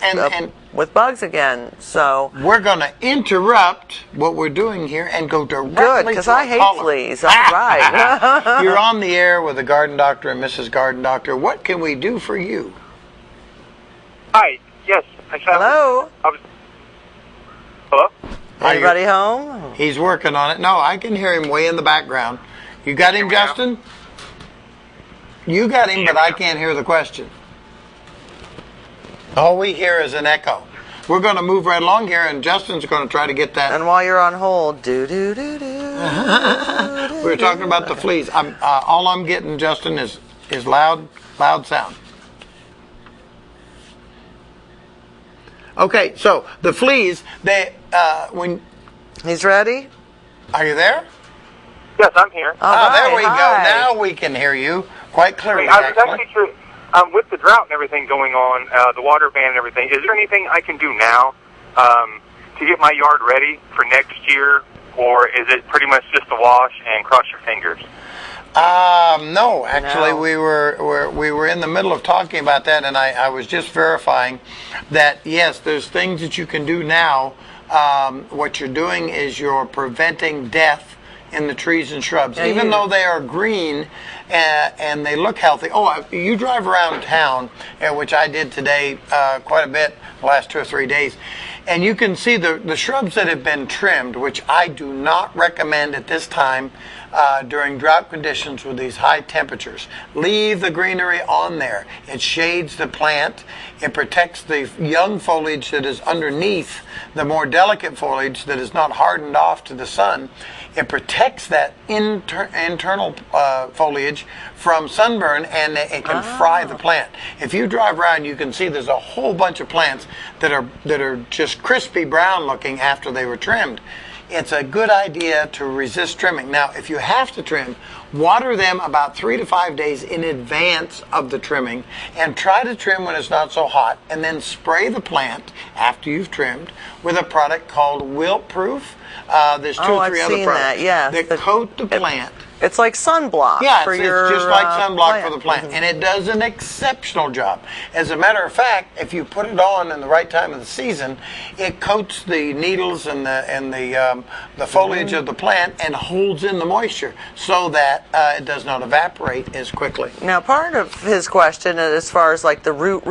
with bugs again. So We're going to interrupt what we're doing here and go directly good, because to I a hate caller. fleas. All right. You're on the air with the Garden Doctor and Mrs. Garden Doctor. What can we do for you? Hi. Yes. Hello? Hello? Anybody home? He's working on it. No, I can hear him way in the background. You got him, Justin? You got him, but I can't hear the question. All we hear is an echo. We're going to move right along here, and Justin's going to try to get that. And while you're on hold, do. We were talking about the fleas. All I'm getting, Justin, is loud sound. Okay, so the fleas, when He's ready? are you there? Yes, I'm here. All There right, we go. hi. Now we can hear you quite clearly. I was actually. actually curious, with the drought and everything going on, the water ban and everything, is there anything I can do now to get my yard ready for next year, or is it pretty much just a wash and cross your fingers? No, actually, No. we were in the middle of talking about that, and I was just verifying that yes, there's things that you can do now. What you're doing is you're preventing death in the trees and shrubs, Yeah, even though they are green and they look healthy. Oh, you drive around town, which I did today quite a bit, the last 2 or 3 days, and you can see the shrubs that have been trimmed, which I do not recommend at this time during drought conditions with these high temperatures. Leave the greenery on there. It shades the plant. It protects the young foliage that is underneath the more delicate foliage that is not hardened off to the sun. It protects that internal foliage from sunburn, and it can fry the plant. If you drive around, you can see there's a whole bunch of plants that are just crispy brown looking after they were trimmed. It's a good idea to resist trimming. Now, if you have to trim, water them about 3 to 5 days in advance of the trimming, and try to trim when it's not so hot, and then spray the plant after you've trimmed with a product called Wilt Proof. There's 2 or 3 I've other seen products that, yes. that coat the plant It's like sunblock Yeah, for it's your just like sunblock plant. for the plant, and it does an exceptional job. As a matter of fact, if you put it on in the right time of the season, it coats the needles and the foliage of the plant and holds in the moisture so that it does not evaporate as quickly. Now, part of his question, as far as like the root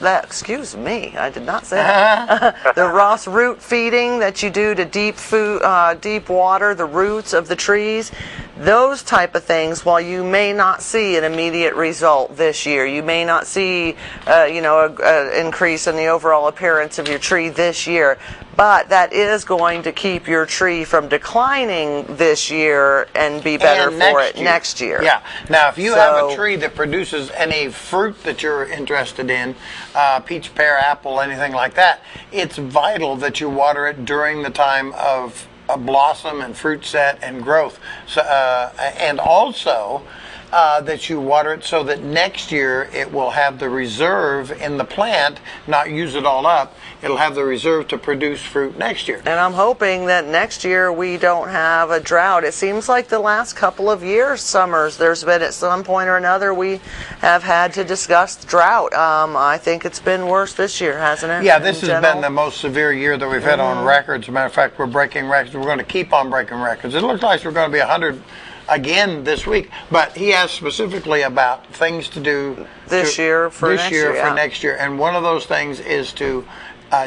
excuse me, I did not say that. The Ross root feeding that you do to deep water the roots of the trees, those type of things, while you may not see an immediate result this year, you may not see, an increase in the overall appearance of your tree this year, but that is going to keep your tree from declining this year and be better for it next year. Yeah. Now, if you have a tree that produces any fruit that you're interested in, peach, pear, apple, anything like that, it's vital that you water it during the time of blossom and fruit set and growth. So, and also that you water it so that next year it will have the reserve in the plant, not use it all up. It'll have the reserve to produce fruit next year. And I'm hoping that next year we don't have a drought. It seems like the last couple of years, summers, there's been at some point or another we have had to discuss drought. I think it's been worse this year, hasn't it? Yeah, this has been the most severe year that we've had on record. As a matter of fact, we're breaking records. We're going to keep on breaking records. It looks like we're going to be 100 again this week, but he asked specifically about things to do this year for next year, and one of those things is to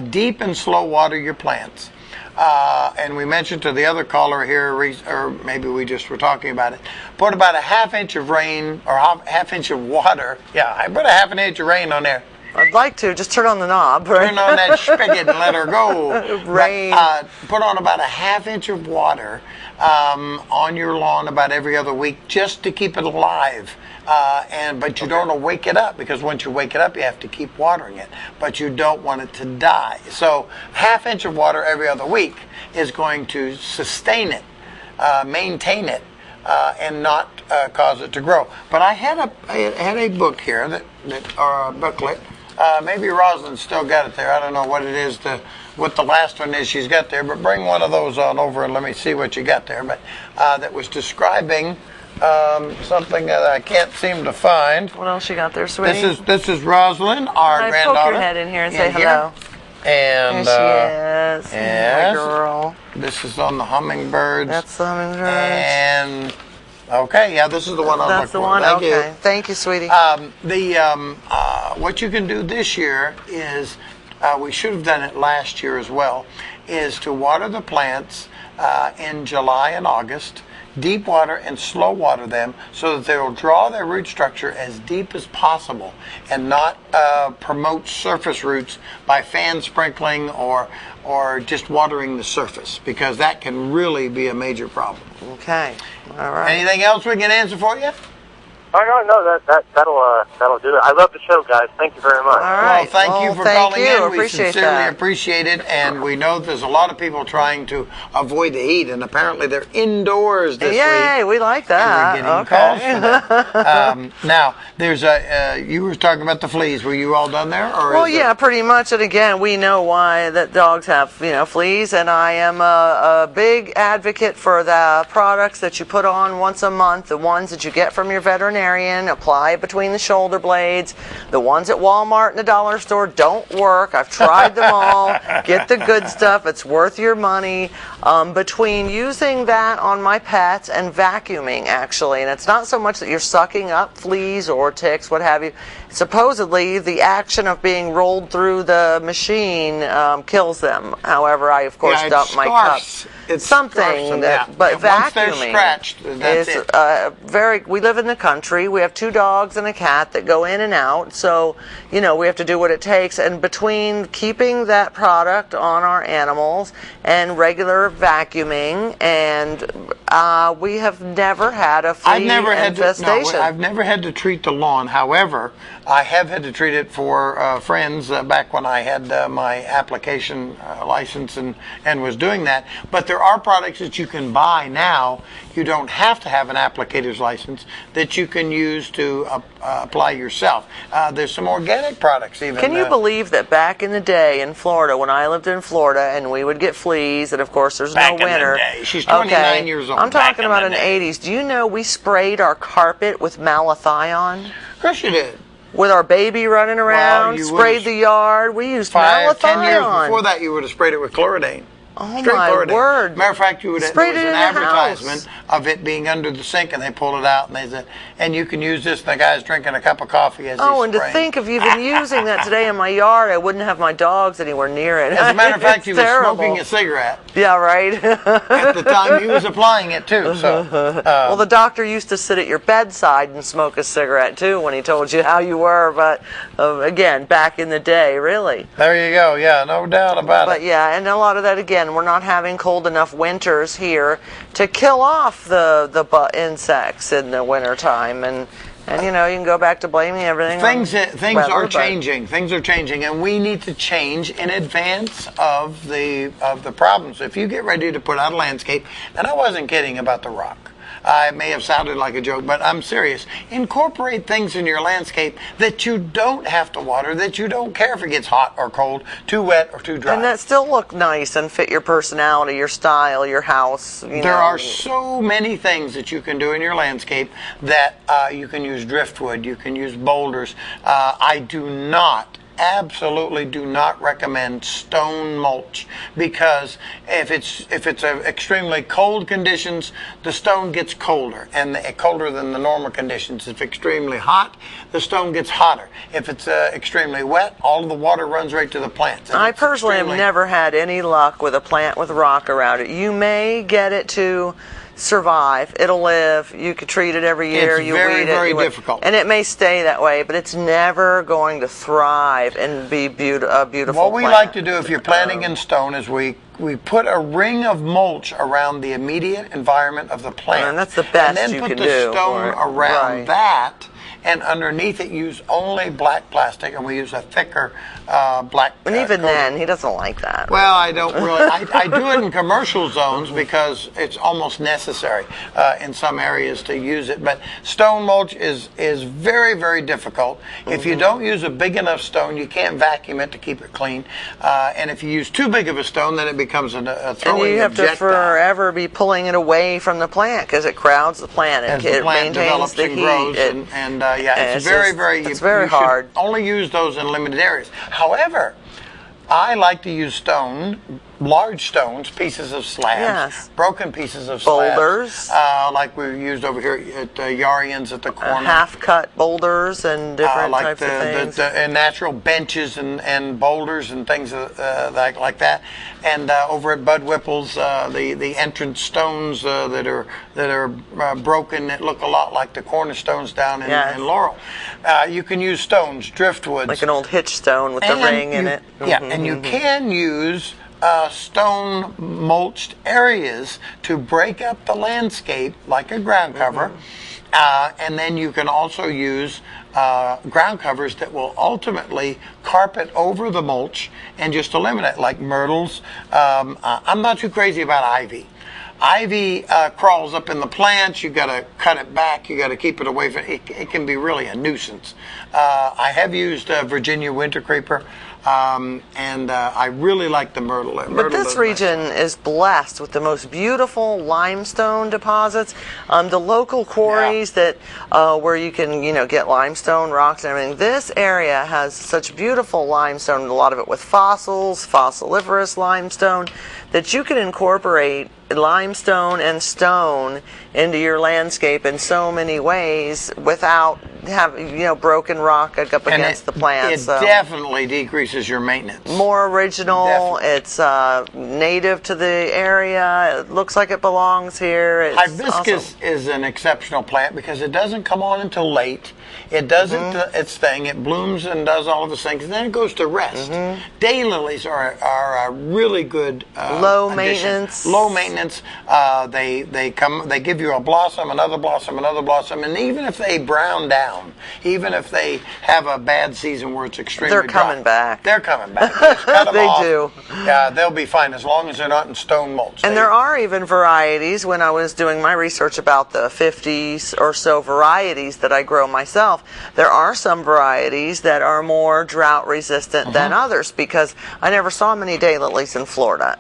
deep and slow water your plants. And we mentioned to the other caller here, or maybe we just were talking about it, put about a half inch of rain or half inch of water. Yeah, I put a half an inch of rain on there. I'd like to just turn on the knob. Right? Turn on that spigot and let her go. Rain. But, put on about a half inch of water on your lawn about every other week, just to keep it alive. But you don't want to wake it up, because once you wake it up, you have to keep watering it. But you don't want it to die. So half inch of water every other week is going to sustain it, maintain it, and not cause it to grow. But I had a book here or a booklet. Maybe Rosalind's still got it there. I don't know what it is, what the last one is she's got there, but bring one of those on over and let me see what you got there. But that was describing something that I can't seem to find. What else you got there, sweetie? This is Rosalind, our granddaughter. Poke your head in here and say hello. And there she is. yes, my girl. This is on the hummingbirds. That's the hummingbirds. And okay, yeah, this is the one I'm looking for. That's the one. Thank you. Thank you, sweetie. What you can do this year is, we should have done it last year as well, is to water the plants in July and August. Deep water and slow water them so that they will draw their root structure as deep as possible and not promote surface roots by fan sprinkling or just watering the surface, because that can really be a major problem. Okay. All right. Anything else we can answer for you? Oh, no, that'll do it. I love the show, guys. Thank you very much. All right. Well, thank you for calling in. We sincerely that. appreciate it, and we know there's a lot of people trying to avoid the heat, and apparently they're indoors this week. Yay, we like that. And we're getting calls for that. Now, there's you were talking about the fleas. Were you all done there? Or well, yeah, pretty much. And again, we know why that dogs have, fleas, and I am a big advocate for the products that you put on once a month, the ones that you get from your veterinarian, apply between the shoulder blades. The ones at Walmart and the dollar store don't work. I've tried them all. Get the good stuff. It's worth your money. Between using that on my pets and vacuuming, actually, and it's not so much that you're sucking up fleas or ticks, what have you. Supposedly, the action of being rolled through the machine kills them. However, I, of course, dump my cups. It's something that, but and once they're vacuuming scratched, that's is we live in the country. We have 2 dogs and a cat that go in and out, so we have to do what it takes. And between keeping that product on our animals and regular vacuuming, and we have never had a flea infestation. I've never had to treat the lawn. However, I have had to treat it for friends back when I had my application license and was doing that. But there are products that you can buy now. You don't have to have an applicator's license that you can use to apply yourself. There's some organic products even. Can you believe that back in the day in Florida, when I lived in Florida, and we would get fleas, and of course there's no winter. Back in the day. She's 29 years old. I'm back talking about the in the day. 80s. Do you know we sprayed our carpet with malathion? Of course you did. With our baby running around, you sprayed would've- the yard. We used 5, 10 years malathion. before that, you would have sprayed it with chloridane. Oh, Straight my chloridane. word. Matter of fact, you would have, there Sprayed was it an in the advertisement house. of it being under the sink, and they pulled it out, and they said, and you can use this, and the guy's drinking a cup of coffee as Oh, he's and to spraying. think of even using that today in my yard, I wouldn't have my dogs anywhere near it. As a matter of fact, It's he was terrible. smoking a cigarette Yeah, right. at the time he was applying it, too. So, Well, the doctor used to sit at your bedside and smoke a cigarette too when he told you how you were. But again, back in the day, really. there you go. Yeah, no doubt about But it. yeah, and a lot of that again, we're not having cold enough winters here to kill off the insects in the wintertime. And you know, you can go back to blaming everything. Things on weather, are but- changing. Things are changing, and we need to change in advance of the problems. If you get ready to put out a landscape, and I wasn't kidding about the rock. I may have sounded like a joke, but I'm serious. Incorporate things in your landscape that you don't have to water, that you don't care if it gets hot or cold, too wet or too dry. And that still look nice and fit your personality, your style, your house. There are so many things that you can do in your landscape that you can use driftwood, you can use boulders. I absolutely do not recommend stone mulch, because if it's extremely cold conditions, the stone gets colder, and colder than the normal conditions. If extremely hot, the stone gets hotter. If it's extremely wet, all of the water runs right to the plants. And I it's personally have extremely- never had any luck with a plant with rock around it. You may get it to survive. It'll live. You could treat it every year. It's you very, weed it. very you wait. difficult. And it may stay that way, but it's never going to thrive and be a beautiful What we plant. like to do if you're planting in stone is we put a ring of mulch around the immediate environment of the plant. And that's the best And then you put can the do. stone Right. around Right. that, and underneath it use only black plastic, and we use a thicker black. And even coating. then, he doesn't like that. Well, I don't really. I do it in commercial zones because it's almost necessary in some areas to use it. But stone mulch is very, very difficult. If you don't use a big enough stone, you can't vacuum it to keep it clean. And if you use too big of a stone, then it becomes a throwing And you have to objectile. forever be pulling it away from the plant because it crowds the plant. As It the plant maintains develops the and heat. grows, It- and it's it's very, just- very. it's very you should hard. only use those in limited areas. However, I like to use stone, large stones, pieces of slabs, Yes. broken pieces of slabs, Boulders. like we used over here at Yarian's at the corner. half-cut boulders and different like types of things. and natural benches and boulders and things like that, and over at Bud Whipple's, the entrance stones that are broken that look a lot like the cornerstones down in, Yes. in Laurel. You can use stones, driftwoods, like an old hitch stone with the and ring in you- it. Yeah, and you can use stone mulched areas to break up the landscape like a ground cover. And then you can also use ground covers that will ultimately carpet over the mulch and just eliminate, like myrtles. I'm not too crazy about ivy. Ivy crawls up in the plants. You got to cut it back. You got to keep it away from it. It can be really a nuisance. I have used Virginia winter creeper, and I really like the myrtle. But this region is blessed with the most beautiful limestone deposits. The local quarries that where you can get limestone rocks and everything. This area has such beautiful limestone. A lot of it with fossils, fossiliferous limestone, that you can incorporate limestone and stone into your landscape in so many ways without having broken rock up And against the plants. It So definitely decreases your maintenance. more original. Definitely. It's native to the area. It looks like it belongs here. It's Hibiscus awesome. is an exceptional plant because it doesn't come on until late. It does its thing. It blooms and does all of its things, and then it goes to rest. Daylilies are a really good Low addition. maintenance. Low maintenance. They come. They give you a blossom, another blossom, another blossom, and even if they brown down, even if they have a bad season where it's extremely They're coming dry, back. They're coming back. Just cut 'em They off. do. They'll be fine as long as they're not in stone mulch. And there are even varieties, when I was doing my research about the 50 or so varieties that I grow myself, there are some varieties that are more drought resistant than others, because I never saw many daylilies in Florida.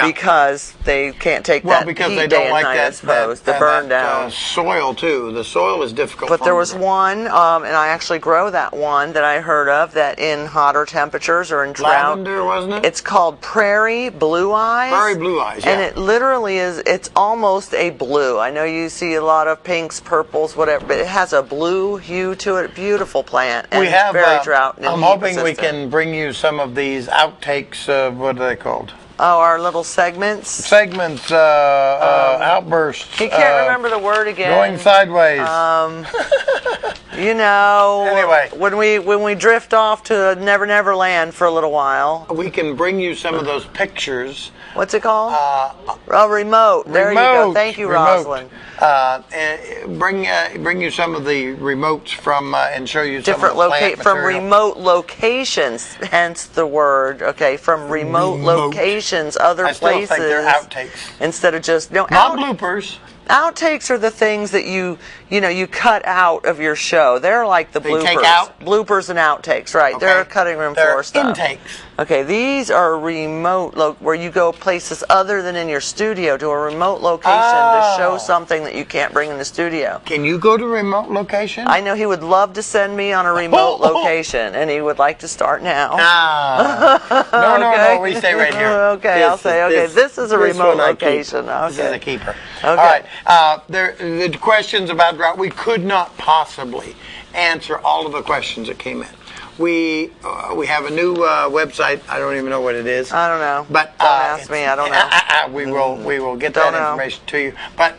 because they can't take Well, that because heat they day don't and like night, I that, suppose, the burn down. soil too. The soil is difficult. But for there them was to- one, and I actually grow that one that I heard of that in hotter temperatures or in drought. Lavender, wasn't it? It's called Prairie Blue Eyes. Prairie Blue Eyes, yeah. And it literally is, it's almost a blue. I know you see a lot of pinks, purples, whatever, but it has a blue hue to it. Beautiful plant. And we have. it's very drought and I'm heat hoping we resistant. can bring you some of these outtakes. What are they called? Oh, our little segments. Segments, outbursts. He can't remember the word again. Going sideways. You know, Anyway. when we drift off to Never Never Land for a little while. We can bring you some of those pictures. What's it called? Remote. There you go. Thank you, Rosalind. Bring you some of the remotes from and show you Different some of the plant from material. remote locations, hence the word. Okay, from remote locations, other I still places. think they're outtakes. Instead of just Not bloopers. Outtakes are the things that you cut out of your show. They're like the bloopers. take out? Bloopers and outtakes, right? Okay. They're cutting room They're floor stuff. intakes. Okay, these are remote, where you go places other than in your studio to a remote location to show something that you can't bring in the studio. Can you go to a remote location? I know he would love to send me on a remote location, and he would like to start now. No, we stay right here. Okay, I'll say, this is a remote one I keep. location. This is Okay. a keeper. Okay. All right. The questions about drought, we could not possibly answer all of the questions that came in. We have a new website. I don't even know what it is. I don't know. But don't ask me. I don't know. We will get Don't that know. information to you. But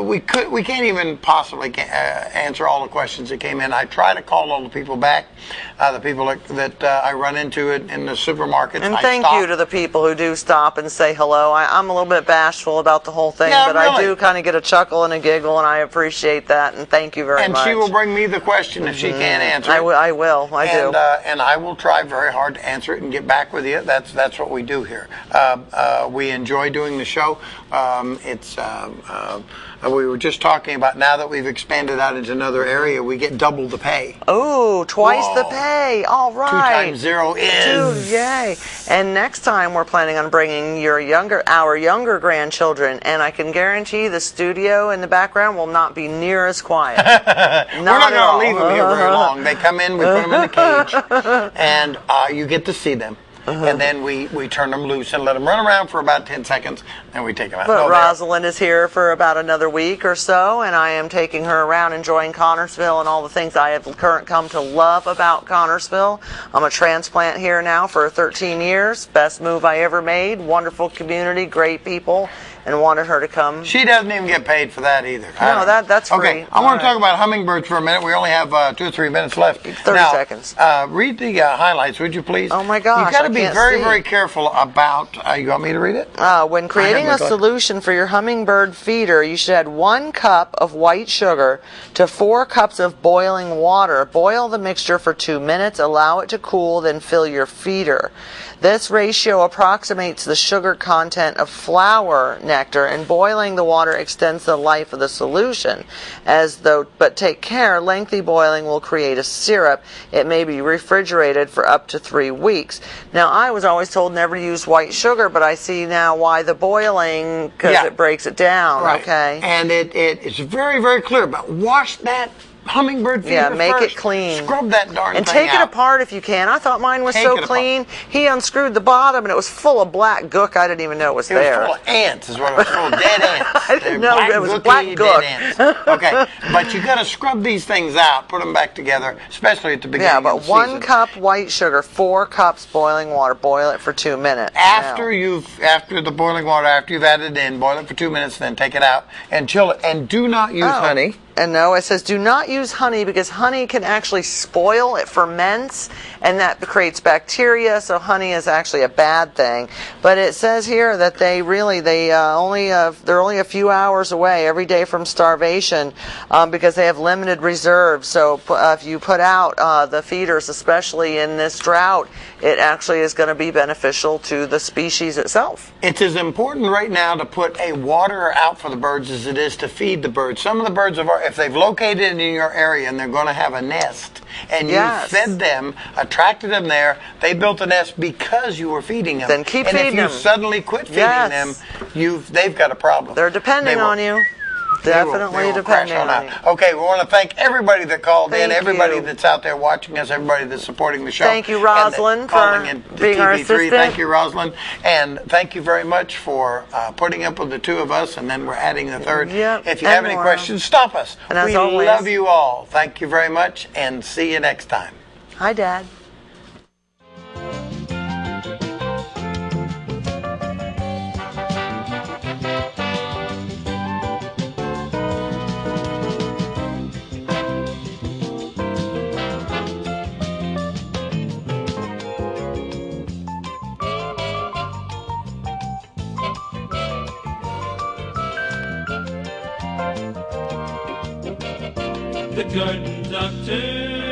we can't even possibly answer all the questions that came in. I try to call all the people back, the people that I run into in the supermarkets. And I thank stop. you to the people who do stop and say hello. I'm a little bit bashful about the whole thing, Yeah, but I really. do kind of get a chuckle and a giggle, and I appreciate that, and thank you very And much. she will bring me the question if she can't answer I it. will. I do. And I will try very hard to answer it and get back with you. That's what we do here. We enjoy doing the show. We were just talking about now that we've expanded out into another area, we get double the pay. Oh, twice the Whoa. pay. All 2 right. times 0 is. Yay. And next time we're planning on bringing our younger grandchildren, and I can guarantee the studio in the background will not be near as quiet. We're not at all. going to leave them here very long. They come in, we put them in a cage, and you get to see them. And then we turn them loose and let them run around for about 10 seconds, and we take them out. But No, Rosalind is here for about another week or so, and I am taking her around enjoying Connorsville and all the things I have come to love about Connorsville. I'm a transplant here now for 13 years. Best move I ever made. Wonderful community, great people, and wanted her to come. She doesn't even get paid for that either. No, that's free. Okay, I want to talk about hummingbirds for a minute. We only have 2 or 3 minutes left. 30 seconds. Read the highlights, would you please? Oh, my gosh, You've got to I be can't very, see. very careful about. You want me to read it? When creating my a book. solution for your hummingbird feeder, you should add 1 cup of white sugar to 4 cups of boiling water. Boil the mixture for 2 minutes, allow it to cool, then fill your feeder. This ratio approximates the sugar content of flower nectar, and boiling the water extends the life of the solution. But take care, lengthy boiling will create a syrup. It may be refrigerated for up to 3 weeks. Now, I was always told never to use white sugar, but I see now why the boiling, because it breaks it down. Right. Okay. And it's very, very clear. But wash that hummingbird feeder Make first. it clean. Scrub that darn and thing take it out. apart if you can. I thought mine was Take so it clean. He unscrewed the bottom and it was full of black gook. I didn't even know it was It was there. full of ants, is what it was full of dead ants. I didn't know it was black gooky, gook. dead ants. Okay, but you got to scrub these things out, put them back together, especially at the beginning. Yeah, of but the 1 season. cup white sugar, 4 cups boiling water. Boil it for 2 minutes. After the boiling water, after you've added it in, boil it for 2 minutes, then take it out and chill it. And do not use honey. And no, it says do not use honey because honey can actually spoil. It ferments, and that creates bacteria. So honey is actually a bad thing. But it says here that they're only a few hours away every day from starvation because they have limited reserves. So if you put out the feeders, especially in this drought, it actually is going to be beneficial to the species itself. It's as important right now to put a water out for the birds as it is to feed the birds. Some of the birds have if they've located in your area and they're going to have a nest, and Yes. you fed them, attracted them there, they built a nest because you were feeding them. Then keep and feeding if you them. suddenly quit feeding Yes. them, they've got a problem. They're depending They will- on you. they will Definitely crash depending on on you. out. Okay, we want to thank everybody that called in, Thank everybody you. that's out there watching us, everybody that's supporting the show. Thank you, and Rosalind, calling for in to being our TV3. assistant. Thank you, Rosalind. And thank you very much for putting up with the two of us, and then we're adding the third. Yep, If you and have any more. questions, stop us. And as we always- love you all. Thank you very much, and see you next time. Hi, Dad. The Garden Doctor.